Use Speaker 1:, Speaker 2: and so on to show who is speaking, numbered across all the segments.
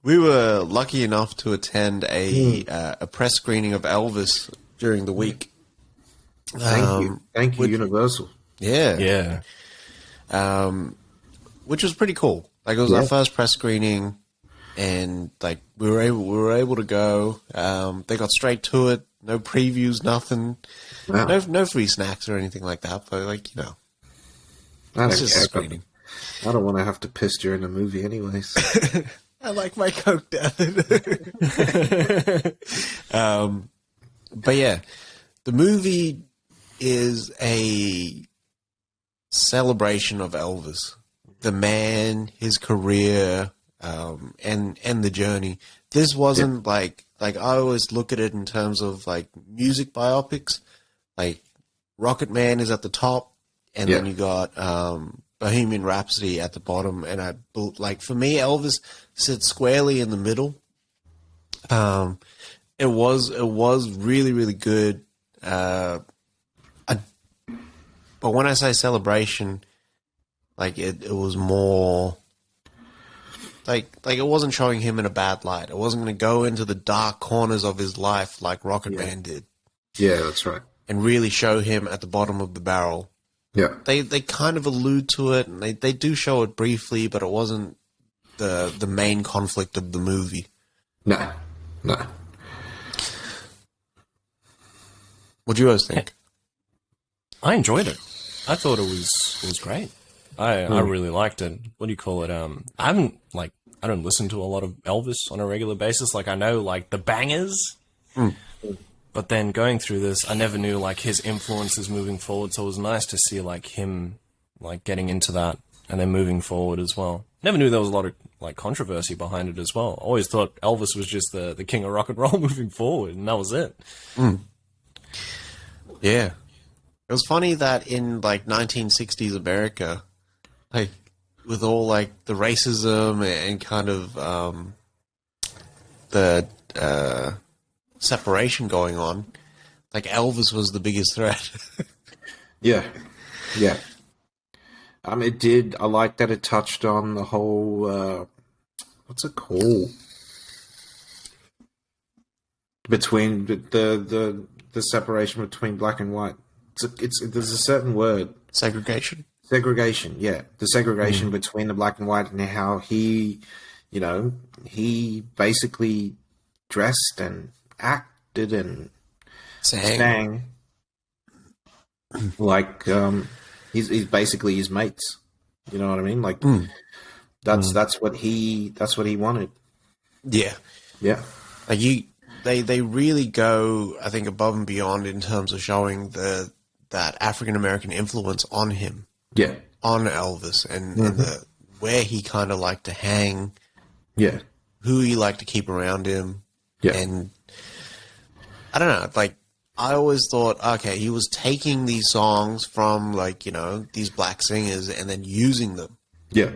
Speaker 1: We were lucky enough to attend a press screening of Elvis during the week.
Speaker 2: Thank you, Universal.
Speaker 1: Yeah.
Speaker 3: Yeah.
Speaker 1: Which was pretty cool. Like, it was our first press screening, and like we were able to go. They got straight to it. No previews, nothing.
Speaker 2: Wow.
Speaker 1: No free snacks or anything like that. But like,
Speaker 2: I
Speaker 1: it's just a screening.
Speaker 2: I don't want to have to piss during a movie, anyways.
Speaker 1: I like my Coke, David. But yeah, the movie is a celebration of Elvis, the man, his career, and the journey. This wasn't like I always look at it in terms of like music biopics. Like Rocket Man is at the top, and then you got Bohemian Rhapsody at the bottom. And I like, for me, Elvis sits squarely in the middle. It was really, really good. But when I say celebration, like it was more like it wasn't showing him in a bad light. It wasn't going to go into the dark corners of his life like Rocket Man did.
Speaker 2: Yeah, that's right.
Speaker 1: And really show him at the bottom of the barrel.
Speaker 2: Yeah.
Speaker 1: They kind of allude to it, and they do show it briefly, but it wasn't the main conflict of the movie.
Speaker 2: No.
Speaker 1: What do you guys think?
Speaker 3: I enjoyed it. I thought it was great. I really liked it. What do you call it? I don't listen to a lot of Elvis on a regular basis. Like, I know like the bangers, but then going through this, I never knew like his influences moving forward. So it was nice to see like him like getting into that and then moving forward as well. Never knew there was a lot of like controversy behind it as well. Always thought Elvis was just the king of rock and roll moving forward, and that was it.
Speaker 1: Yeah. It was funny that in like 1960s America, like with all like the racism and kind of the separation going on, like Elvis was the biggest threat.
Speaker 2: Yeah. I like that it touched on the whole, what's it called? Between the separation between black and white. There's a certain word.
Speaker 1: Segregation?
Speaker 2: Segregation, yeah. The segregation between the black and white, and how he basically dressed and acted and sang like he's basically his mates. You know what I mean? Like that's what he wanted.
Speaker 1: Yeah.
Speaker 2: Yeah.
Speaker 1: Like they really go, I think, above and beyond in terms of showing that African American influence on him.
Speaker 2: Yeah.
Speaker 1: On Elvis and where he kind of liked to hang.
Speaker 2: Yeah.
Speaker 1: Who he liked to keep around him.
Speaker 2: Yeah.
Speaker 1: And I don't know, like I always thought, okay, he was taking these songs from like, these black singers and then using them.
Speaker 2: Yeah.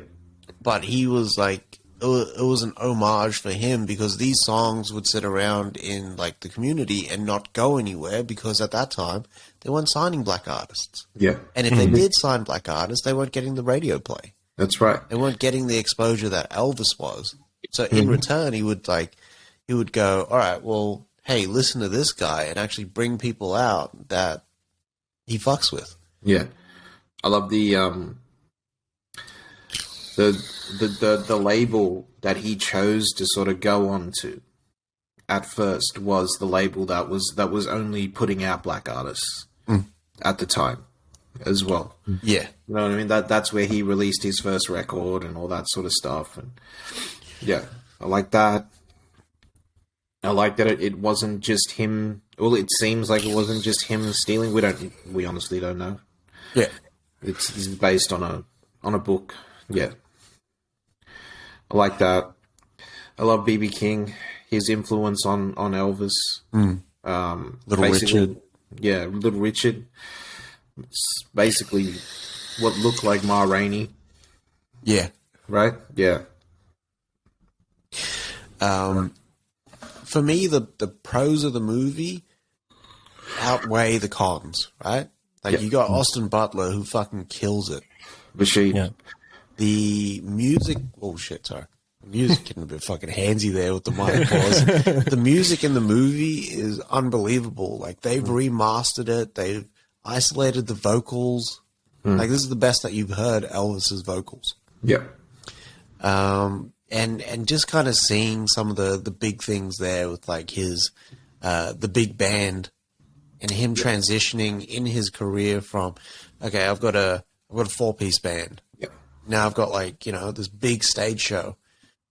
Speaker 1: But he was like, it was an homage for him because these songs would sit around in like the community and not go anywhere because at that time they weren't signing black artists.
Speaker 2: Yeah.
Speaker 1: And if they did sign black artists, they weren't getting the radio play.
Speaker 2: That's right.
Speaker 1: They weren't getting the exposure that Elvis was. So in return, he would go, all right, well, hey, listen to this guy and actually bring people out that he fucks with.
Speaker 2: Yeah. I love the label that he chose to sort of go on to at first was the label that was only putting out black artists at the time as well.
Speaker 1: Yeah.
Speaker 2: You know what I mean? That's where he released his first record and all that sort of stuff. And yeah, I like that. I like that it wasn't just him. Well, it seems like it wasn't just him stealing. We honestly don't know.
Speaker 1: Yeah.
Speaker 2: It's based on a book. Yeah. I like that. I love B.B. King. His influence on Elvis.
Speaker 1: Little Richard.
Speaker 2: Yeah, Little Richard. It's basically what looked like Ma Rainey.
Speaker 1: Yeah.
Speaker 2: Right? Yeah.
Speaker 1: For me, the pros of the movie outweigh the cons, right? Like, you got Austin Butler, who fucking kills it.
Speaker 2: Machine.
Speaker 3: Yeah.
Speaker 1: The music... Oh, shit, sorry. Music getting a bit fucking handsy there with the mic pause. The music in the movie is unbelievable. Like, they've remastered it. They've isolated the vocals. Like, this is the best that you've heard Elvis's vocals.
Speaker 2: Yeah.
Speaker 1: And just kind of seeing some of the big things there with like his the big band and him transitioning in his career from, okay, I've got a 4-piece band.
Speaker 2: Yeah.
Speaker 1: Now I've got like, you know, this big stage show.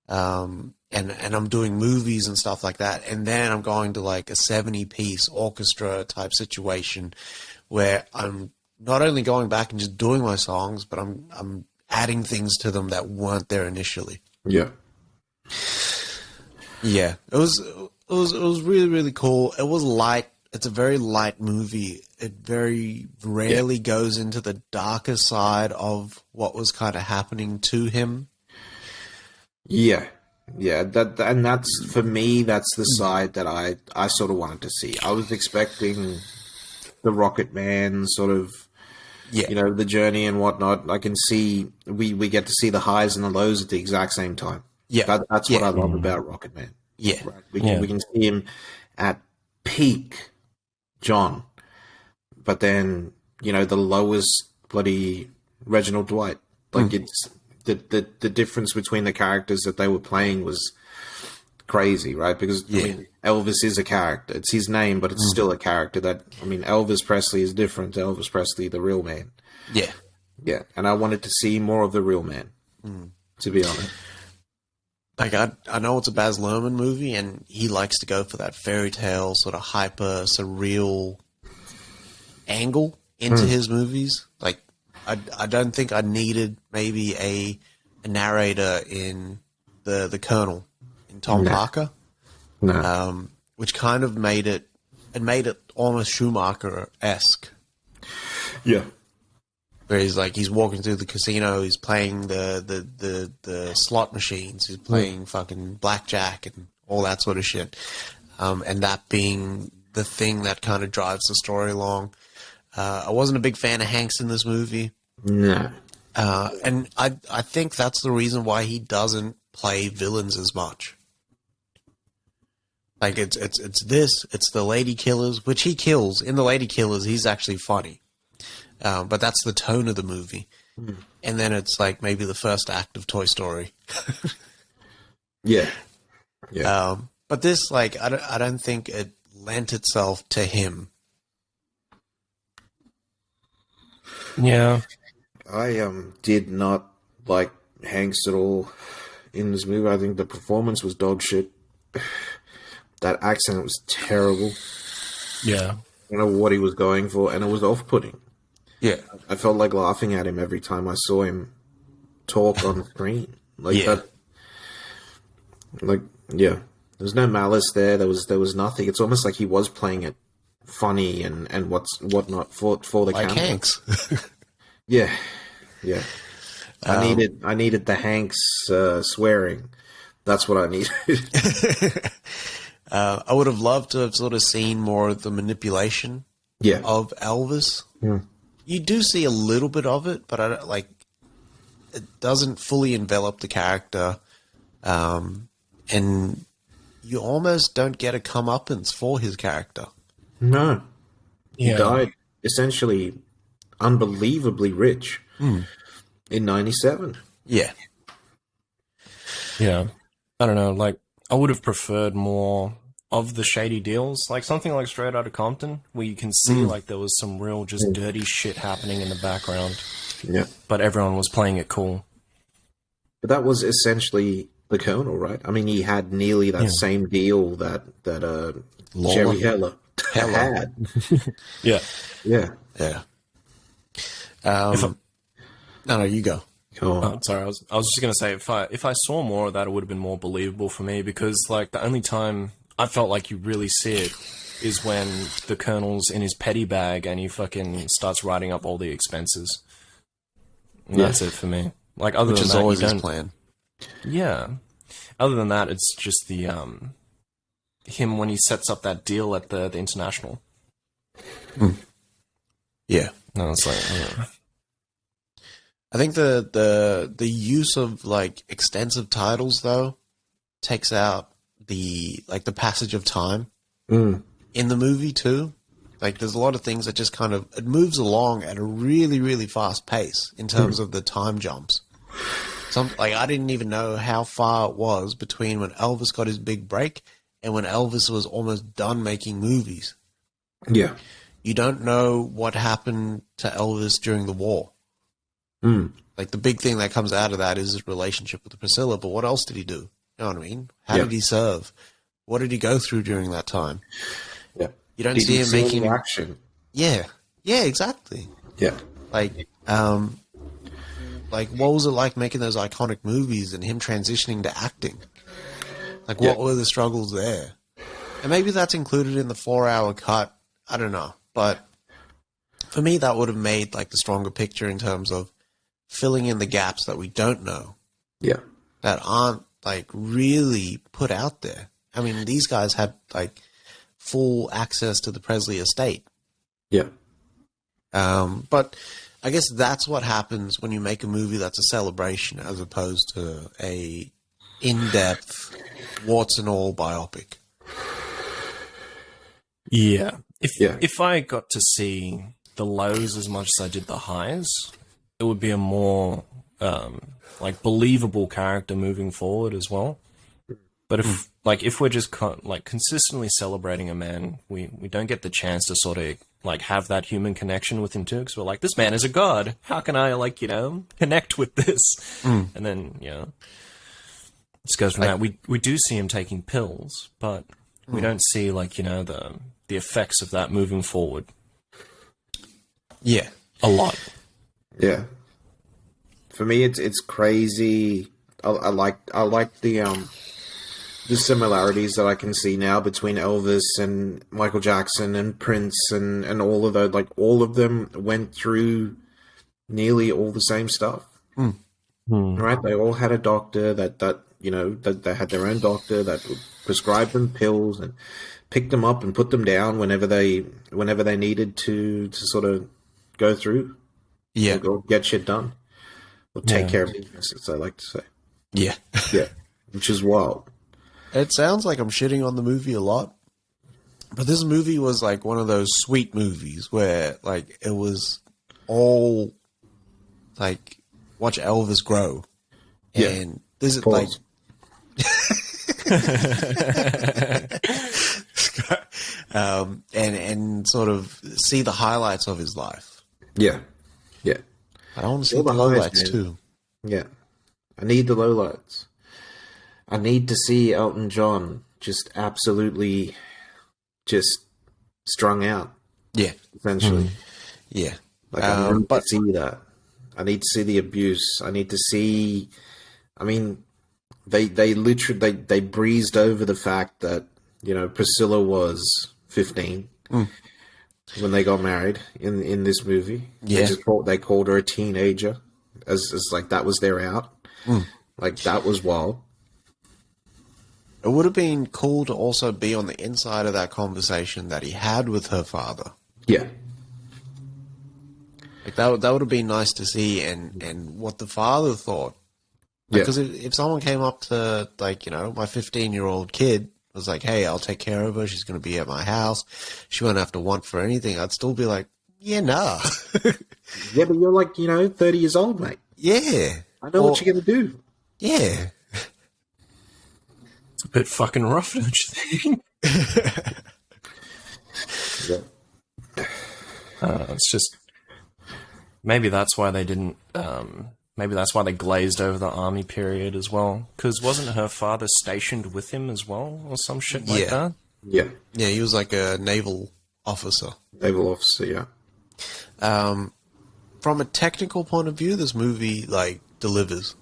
Speaker 1: And I'm doing movies and stuff like that. And then I'm going to like a 70-piece orchestra type situation where I'm not only going back and just doing my songs, but I'm adding things to them that weren't there initially.
Speaker 2: Yeah.
Speaker 1: Yeah. It was really, really cool. It was light. It's a very light movie. It very rarely goes into the darker side of what was kind of happening to him.
Speaker 2: Yeah. Yeah, that's for me. That's the side that I sort of wanted to see. I was expecting the Rocket Man sort of, you know, the journey and whatnot. I can see we get to see the highs and the lows at the exact same time.
Speaker 1: Yeah,
Speaker 2: that's what I love about Rocket Man.
Speaker 1: Yeah,
Speaker 2: right? We can see him at peak John, but then, you know, the lowest bloody Reginald Dwight. Like it's. The difference between the characters that they were playing was crazy, right? Because I mean, Elvis is a character. It's his name, but it's still a character. Elvis Presley is different to Elvis Presley, the real man.
Speaker 1: Yeah.
Speaker 2: Yeah. And I wanted to see more of the real man, to be honest.
Speaker 1: Like, I know it's a Baz Luhrmann movie, and he likes to go for that fairy tale, sort of hyper, surreal angle into his movies. Like, I don't think I needed maybe a narrator in the Colonel in Tom Parker, which kind of made it almost Schumacher-esque.
Speaker 2: Yeah,
Speaker 1: where he's walking through the casino, he's playing the slot machines, he's playing fucking blackjack and all that sort of shit, and that being the thing that kind of drives the story along. I wasn't a big fan of Hanks in this movie.
Speaker 2: No.
Speaker 1: And I think that's the reason why he doesn't play villains as much. Like, it's the Lady Killers, which he kills. In the Lady Killers, he's actually funny. But that's the tone of the movie. And then it's like maybe the first act of Toy Story.
Speaker 2: Yeah. Yeah.
Speaker 1: But this, like, I don't think it lent itself to him.
Speaker 3: Yeah.
Speaker 2: I did not like Hanks at all in this movie. I think the performance was dog shit. That accent was terrible.
Speaker 3: Yeah.
Speaker 2: I don't know what he was going for, and it was off-putting.
Speaker 1: Yeah.
Speaker 2: I felt like laughing at him every time I saw him talk on screen. Like that. Like, yeah. There was no malice there. There was nothing. It's almost like he was playing it funny and whatnot for the
Speaker 1: like
Speaker 2: camera.
Speaker 1: Hanks.
Speaker 2: Yeah. Yeah. I needed the Hanks swearing. That's what I needed.
Speaker 1: I would have loved to have sort of seen more of the manipulation of Elvis. You do see a little bit of it, but it doesn't fully envelop the character. And you almost don't get a comeuppance for his character.
Speaker 2: No. He died essentially unbelievably rich in 97.
Speaker 1: Yeah.
Speaker 3: Yeah. I don't know, like, I would have preferred more of the shady deals, like something like Straight Outta Compton, where you can see like there was some real just dirty shit happening in the background.
Speaker 2: Yeah.
Speaker 3: But everyone was playing it cool.
Speaker 2: But that was essentially the Colonel, right? I mean, he had nearly that same deal that Jerry Heller had.
Speaker 3: Yeah.
Speaker 2: Yeah.
Speaker 1: Yeah. No, you go.
Speaker 3: Oh, sorry, I was just gonna say if I saw more of that, it would have been more believable for me, because like the only time I felt like you really see it is when the Colonel's in his petty bag and he fucking starts writing up all the expenses. And that's it for me. Like, other
Speaker 1: Which
Speaker 3: than
Speaker 1: is
Speaker 3: that,
Speaker 1: always
Speaker 3: you
Speaker 1: his
Speaker 3: don't.
Speaker 1: plan.
Speaker 3: Yeah. Other than that, it's just the him when he sets up that deal at the International.
Speaker 1: Yeah.
Speaker 3: No, it's like.
Speaker 1: I think the use of like extensive titles though takes out the passage of time in the movie too. Like there's a lot of things that just kind of it moves along at a really, really fast pace in terms of the time jumps. I didn't even know how far it was between when Elvis got his big break and when Elvis was almost done making movies.
Speaker 2: Yeah.
Speaker 1: You don't know what happened to Elvis during the war. Like the big thing that comes out of that is his relationship with Priscilla, but what else did he do? You know what I mean? How did he serve? What did he go through during that time?
Speaker 2: Yeah.
Speaker 1: You don't see him making
Speaker 2: any action.
Speaker 1: Yeah. Yeah, exactly.
Speaker 2: Yeah.
Speaker 1: Like what was it like making those iconic movies and him transitioning to acting? Like what were the struggles there? And maybe that's included in the 4-hour cut. I don't know. But for me that would have made like the stronger picture in terms of filling in the gaps that we don't know.
Speaker 2: Yeah.
Speaker 1: That aren't like really put out there. I mean, these guys had like full access to the Presley estate.
Speaker 2: Yeah.
Speaker 1: But I guess that's what happens when you make a movie that's a celebration as opposed to a in-depth, warts and all biopic.
Speaker 3: Yeah. If I got to see the lows as much as I did the highs, it would be a more like believable character moving forward as well. But if we're just consistently celebrating a man, we don't get the chance to sort of like have that human connection with him too, because we're like, this man is a god. How can I connect with this? And then this goes from that. We do see him taking pills, but we don't see the effects of that moving forward.
Speaker 1: Yeah,
Speaker 3: a lot.
Speaker 2: Yeah. For me, it's crazy. I like the similarities that I can see now between Elvis and Michael Jackson and Prince and all of those. Like all of them went through nearly all the same stuff. Right? They all had a doctor that they had their own doctor that would prescribe them pills and pick them up and put them down whenever they needed to sort of go through.
Speaker 1: Yeah.
Speaker 2: Or go get shit done. Or take care of business, as I like to say.
Speaker 1: Yeah.
Speaker 2: Yeah. Which is wild.
Speaker 1: It sounds like I'm shitting on the movie a lot, but this movie was like one of those sweet movies where like it was all like watch Elvis grow. And this is like and sort of see the highlights of his life.
Speaker 2: Yeah. Yeah.
Speaker 1: I want to see the lowlights too.
Speaker 2: Yeah. I need the lowlights. I need to see Elton John just absolutely just strung out.
Speaker 1: Yeah.
Speaker 2: Essentially.
Speaker 1: Yeah.
Speaker 2: Like I need to see that. I need to see the abuse. I need to see I mean they literally they breezed over the fact that, Priscilla was 15 when they got married in this movie.
Speaker 1: Yeah.
Speaker 2: They called her a teenager as like that was their out. Like that was wild.
Speaker 1: It would have been cool to also be on the inside of that conversation that he had with her father.
Speaker 2: Yeah.
Speaker 1: Like that would have been nice to see and what the father thought. Because if someone came up to, my 15-year-old kid was like, hey, I'll take care of her. She's going to be at my house. She won't have to want for anything. I'd still be like, yeah, nah.
Speaker 2: Yeah, but you're 30 years old, mate.
Speaker 1: Yeah.
Speaker 2: I know what you're going to do.
Speaker 1: Yeah.
Speaker 3: It's a bit fucking rough, don't you think? It's just... Maybe that's why they didn't... maybe that's why they glazed over the army period as well. Because wasn't her father stationed with him as well? Or some shit like that?
Speaker 2: Yeah.
Speaker 1: Yeah, he was like a naval officer.
Speaker 2: Naval officer, yeah.
Speaker 1: From a technical point of view, this movie, delivers.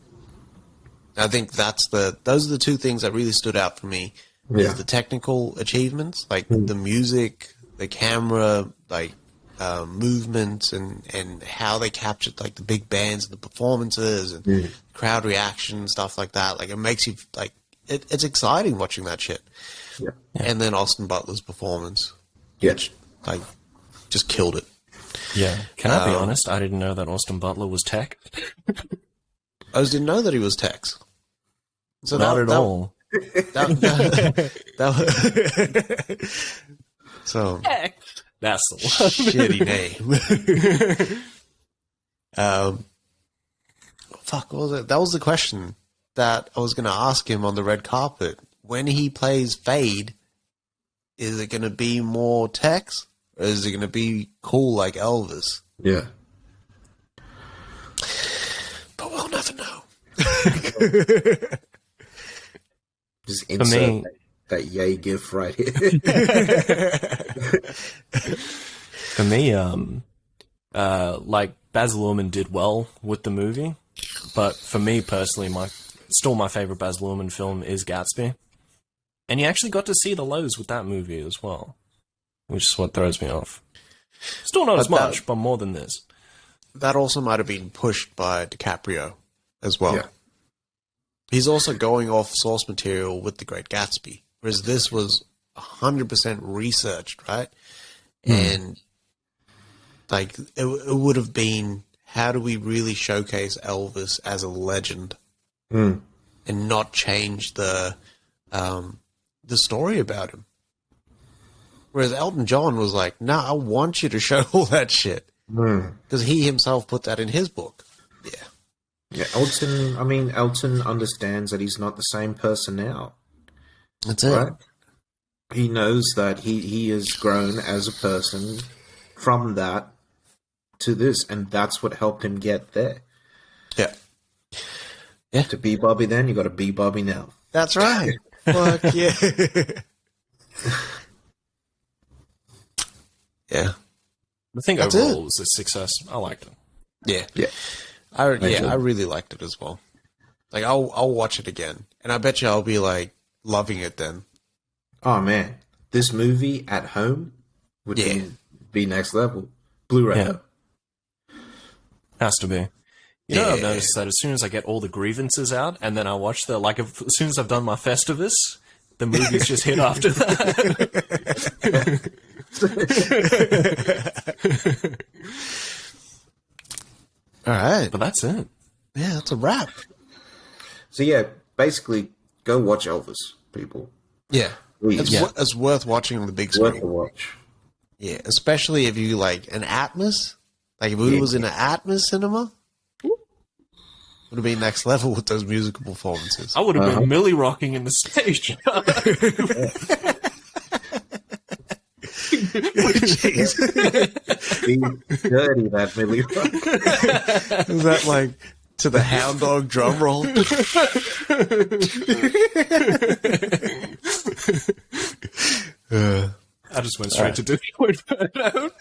Speaker 1: I think those are the two things that really stood out for me.
Speaker 2: Yeah.
Speaker 1: Is the technical achievements, the music, the camera, movements and how they captured the big bands and the performances and crowd reaction, stuff like that. It makes you it's exciting watching that shit.
Speaker 2: Yeah.
Speaker 1: And then Austin Butler's performance,
Speaker 2: Yeah.
Speaker 1: which just killed it.
Speaker 3: Yeah. Can I be honest? I didn't know that Austin Butler was tech.
Speaker 1: I just didn't know that he was Tex. So
Speaker 3: Not at all.
Speaker 1: So
Speaker 3: That's the one.
Speaker 1: shitty name. Fuck, what was it? That was the question that I was going to ask him on the red carpet. When he plays Fade, is it going to be more Tex, or is it going to be cool like Elvis?
Speaker 2: Yeah.
Speaker 1: But we'll never know.
Speaker 2: Just insert
Speaker 3: me-
Speaker 2: that yay gif right here.
Speaker 3: For me, like Baz Luhrmann did well with the movie, but for me personally, my favorite Baz Luhrmann film is Gatsby, and you actually got to see the lows with that movie as well, which is what throws me off. Still not as much, but more than this.
Speaker 1: That also might have been pushed by DiCaprio as well.
Speaker 2: Yeah.
Speaker 1: He's also going off source material with The Great Gatsby, whereas this was 100% researched, right? And like it would have been, how do we really showcase Elvis as a legend and not change the story about him? Whereas Elton John was like, "No, I want you to show all that shit," because he himself put that in his book. Yeah.
Speaker 2: Yeah, Elton understands that he's not the same person now.
Speaker 1: That's it.
Speaker 2: Right? He knows that he has grown as a person from that to this, and that's what helped him get there.
Speaker 1: Yeah.
Speaker 2: To be Bobby then, you got to be Bobby now.
Speaker 1: That's right. Fuck yeah. Yeah.
Speaker 3: I think
Speaker 1: That's
Speaker 3: overall
Speaker 1: it.
Speaker 3: it was a success. I liked it.
Speaker 1: Yeah.
Speaker 2: Yeah.
Speaker 1: I really liked it as well. Like I'll watch it again, and I bet you I'll be like loving it then.
Speaker 2: Oh man, this movie at home would be next level. Blu-ray.
Speaker 3: Yeah. Has to be. You know, I've noticed that as soon as I get all the grievances out, and then I watch as soon as I've done my Festivus, the movies just hit after that.
Speaker 1: All right,
Speaker 3: But that's it.
Speaker 1: yeah, that's a wrap.
Speaker 2: So yeah, basically, go watch Elvis, people.
Speaker 1: Yeah,
Speaker 2: Please.
Speaker 1: it's worth watching on the big
Speaker 2: Worth
Speaker 1: screen.
Speaker 2: a watch.
Speaker 1: Yeah, especially if you like an Atmos. Like if it was in an Atmos cinema, would have been next level with those musical performances.
Speaker 3: I would have been Millie rocking in the stage.
Speaker 2: Be dirty, that Millie Rock.
Speaker 1: Is that like to the Hound Dog drum roll?
Speaker 3: I just went straight to Detroit Burnout.